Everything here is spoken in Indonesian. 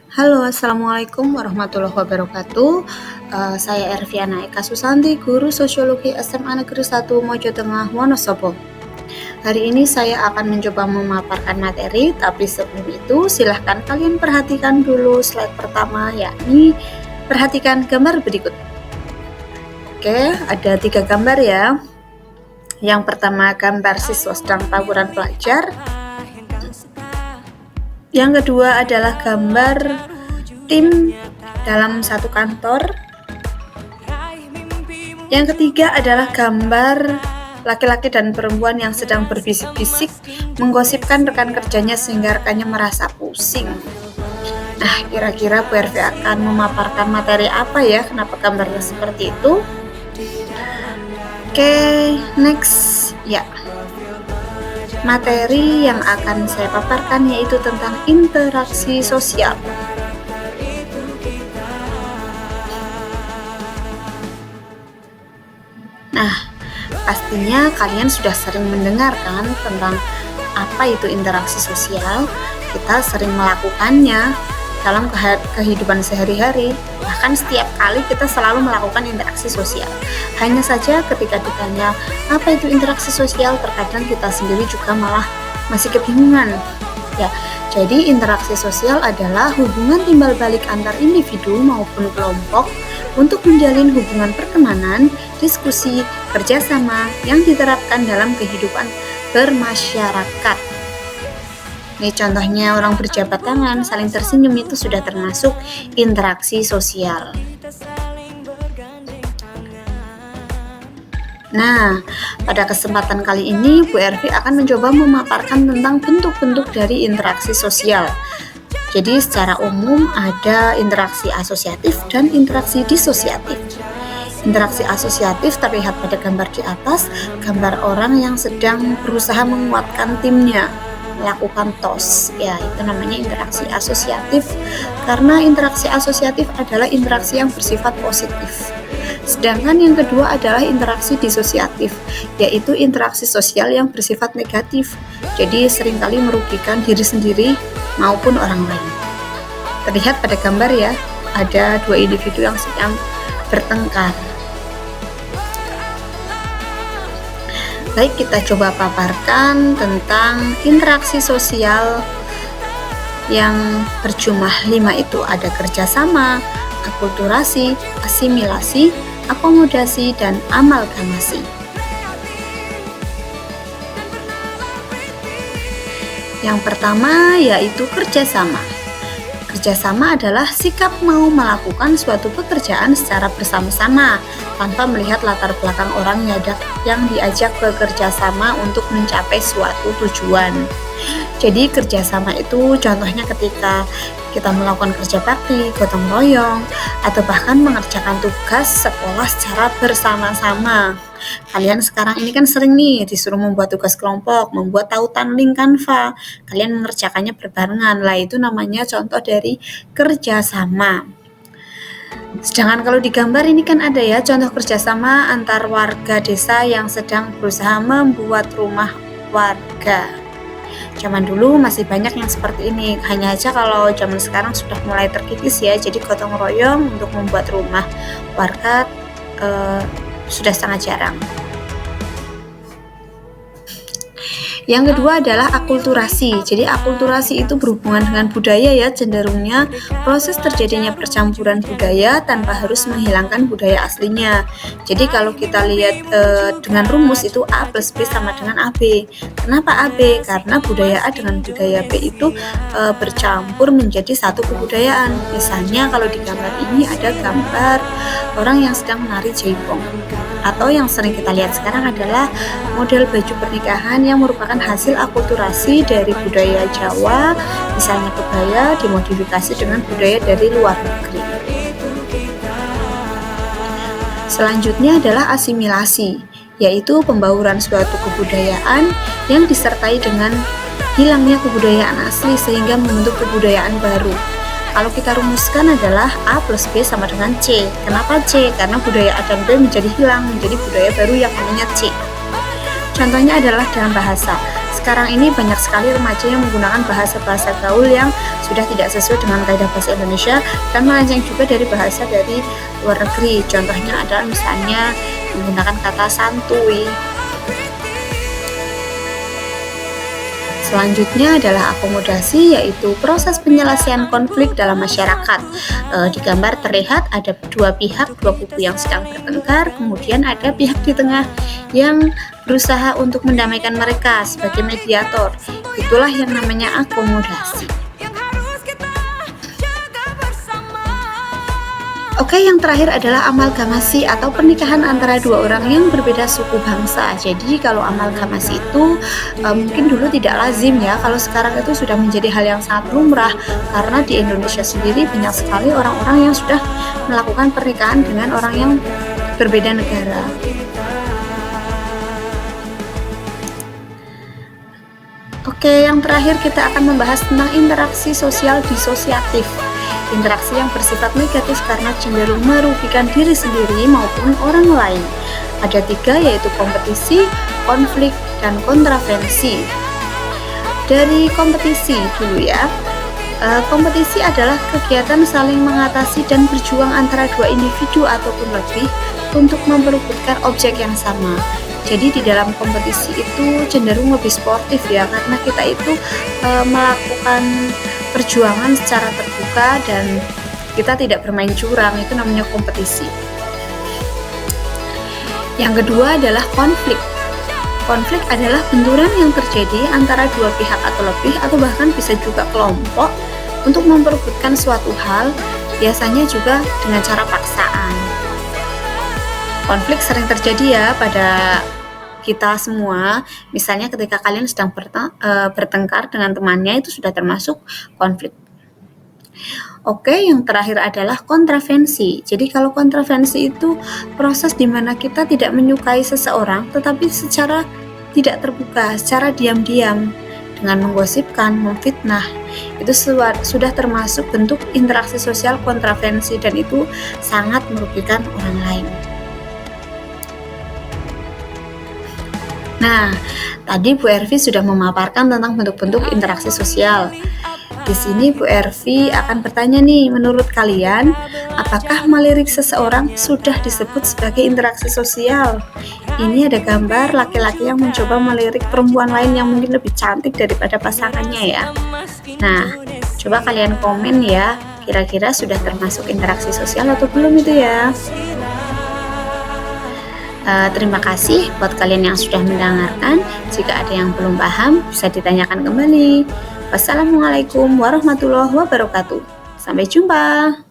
Halo, Assalamualaikum warahmatullahi wabarakatuh. Saya Erviana Eka Susanti, guru Sosiologi SMA Negeri 1 Mojo Tengah, Wonosobo. Hari ini saya akan mencoba memaparkan materi, tapi sebelum itu silahkan kalian perhatikan dulu slide pertama, yakni perhatikan gambar berikut. Oke, ada 3 gambar ya. Yang pertama gambar siswa sedang tawuran pelajar. Yang kedua adalah gambar tim dalam satu kantor. Yang ketiga adalah gambar laki-laki dan perempuan yang sedang berbisik-bisik menggosipkan rekan kerjanya sehingga rekannya merasa pusing. Nah, kira-kira Bu Ervi akan memaparkan materi apa ya? Kenapa gambarnya seperti itu? Oke, next. Ya. Materi yang akan saya paparkan yaitu tentang interaksi sosial. Nah, pastinya kalian sudah sering mendengarkan tentang apa itu interaksi sosial. Kita sering melakukannya dalam kehidupan sehari-hari. Bahkan setiap kali kita selalu melakukan interaksi sosial. Hanya saja ketika ditanya apa itu interaksi sosial, terkadang kita sendiri juga malah masih kebingungan. Ya, jadi interaksi sosial adalah hubungan timbal balik antar individu maupun kelompok untuk menjalin hubungan pertemanan, diskusi, kerjasama yang diterapkan dalam kehidupan bermasyarakat. Ini contohnya orang berjabat tangan, saling tersenyum itu sudah termasuk interaksi sosial. Nah, pada kesempatan kali ini Bu Ervi akan mencoba memaparkan tentang bentuk-bentuk dari interaksi sosial. Jadi secara umum ada interaksi asosiatif dan interaksi disosiatif. Interaksi asosiatif terlihat pada gambar di atas, gambar orang yang sedang berusaha menguatkan timnya, melakukan tos. Ya, itu namanya interaksi asosiatif. Karena interaksi asosiatif adalah interaksi yang bersifat positif. Sedangkan yang kedua adalah interaksi disosiatif, yaitu interaksi sosial yang bersifat negatif. Jadi seringkali merugikan diri sendiri maupun orang lain. Terlihat pada gambar ya, ada 2 individu yang sedang bertengkar. Baik, kita coba paparkan tentang interaksi sosial yang berjumlah 5 itu. Ada kerjasama, akulturasi, asimilasi, akomodasi, dan amalgamasi. Yang pertama yaitu kerjasama. Kerjasama adalah sikap mau melakukan suatu pekerjaan secara bersama-sama tanpa melihat latar belakang orang yang diajak bekerja sama untuk mencapai suatu tujuan. Jadi kerjasama itu contohnya ketika kita melakukan kerja bakti, gotong royong, atau bahkan mengerjakan tugas sekolah secara bersama-sama. Kalian sekarang ini kan sering nih disuruh membuat tugas kelompok, membuat tautan link Canva. Kalian mengerjakannya berbarengan. Lah itu namanya contoh dari kerjasama. Sedangkan kalau di gambar ini kan ada ya contoh kerjasama antar warga desa yang sedang berusaha membuat rumah warga. Zaman dulu masih banyak yang seperti ini, hanya aja kalau zaman sekarang sudah mulai terkikis ya, jadi gotong royong untuk membuat rumah warga sudah sangat jarang. Yang kedua adalah akulturasi. Jadi akulturasi itu berhubungan dengan budaya ya, cenderungnya proses terjadinya percampuran budaya tanpa harus menghilangkan budaya aslinya. Jadi kalau kita lihat dengan rumus itu A plus B sama dengan AB. Kenapa AB? Karena budaya A dengan budaya B itu bercampur menjadi satu kebudayaan. Misalnya kalau di gambar ini ada gambar orang yang sedang menari jaipong. Atau yang sering kita lihat sekarang adalah model baju pernikahan yang merupakan hasil akulturasi dari budaya Jawa, misalnya kebaya dimodifikasi dengan budaya dari luar negeri. Selanjutnya adalah asimilasi, yaitu pembauran suatu kebudayaan yang disertai dengan hilangnya kebudayaan asli sehingga membentuk kebudayaan baru. Kalau kita rumuskan adalah A plus B sama dengan C. Kenapa C? Karena budaya A dan B menjadi hilang, menjadi budaya baru yang namanya C. Contohnya adalah dalam bahasa. sekarang ini banyak sekali remaja yang menggunakan bahasa-bahasa gaul yang sudah tidak sesuai dengan kaidah bahasa Indonesia dan melenceng juga dari bahasa dari luar negeri. Contohnya adalah misalnya menggunakan kata santuy. Selanjutnya adalah akomodasi, yaitu proses penyelesaian konflik dalam masyarakat. Di gambar terlihat ada dua pihak, dua kubu yang sedang bertengkar, kemudian ada pihak di tengah yang berusaha untuk mendamaikan mereka sebagai mediator. Itulah yang namanya akomodasi. Oke, yang terakhir adalah amalgamasi atau pernikahan antara dua orang yang berbeda suku bangsa. Jadi kalau amalgamasi itu mungkin dulu tidak lazim ya, kalau sekarang itu sudah menjadi hal yang sangat lumrah karena di Indonesia sendiri banyak sekali orang-orang yang sudah melakukan pernikahan dengan orang yang berbeda negara. Oke, yang terakhir kita akan membahas tentang interaksi sosial disosiatif. Interaksi yang bersifat negatif karena cenderung merugikan diri sendiri maupun orang lain. Ada 3, yaitu kompetisi, konflik, dan kontravensi. Dari kompetisi dulu ya. Kompetisi adalah kegiatan saling mengatasi dan berjuang antara dua individu ataupun lebih untuk memperebutkan objek yang sama. Jadi di dalam kompetisi itu cenderung lebih sportif ya, karena kita itu melakukan perjuangan secara terbuka dan kita tidak bermain curang, itu namanya kompetisi. Yang kedua adalah konflik. Konflik adalah benturan yang terjadi antara dua pihak atau lebih, atau bahkan bisa juga kelompok untuk memperebutkan suatu hal, biasanya juga dengan cara paksaan. Konflik sering terjadi ya pada kita semua. Misalnya ketika kalian sedang bertengkar dengan temannya, itu sudah termasuk konflik. Oke, yang terakhir adalah kontravensi. Jadi kalau kontravensi itu proses di mana kita tidak menyukai seseorang tetapi secara tidak terbuka, secara diam-diam dengan menggosipkan, memfitnah. Itu sudah termasuk bentuk interaksi sosial kontravensi dan itu sangat merugikan orang lain. Nah, tadi Bu Ervi sudah memaparkan tentang bentuk-bentuk interaksi sosial. Di sini Bu Ervi akan bertanya nih, menurut kalian, apakah melirik seseorang sudah disebut sebagai interaksi sosial? Ini ada gambar laki-laki yang mencoba melirik perempuan lain yang mungkin lebih cantik daripada pasangannya ya. Nah, coba kalian komen ya, kira-kira sudah termasuk interaksi sosial atau belum itu ya? Terima kasih buat kalian yang sudah mendengarkan. Jika ada yang belum paham, bisa ditanyakan kembali. Wassalamualaikum warahmatullahi wabarakatuh. Sampai jumpa.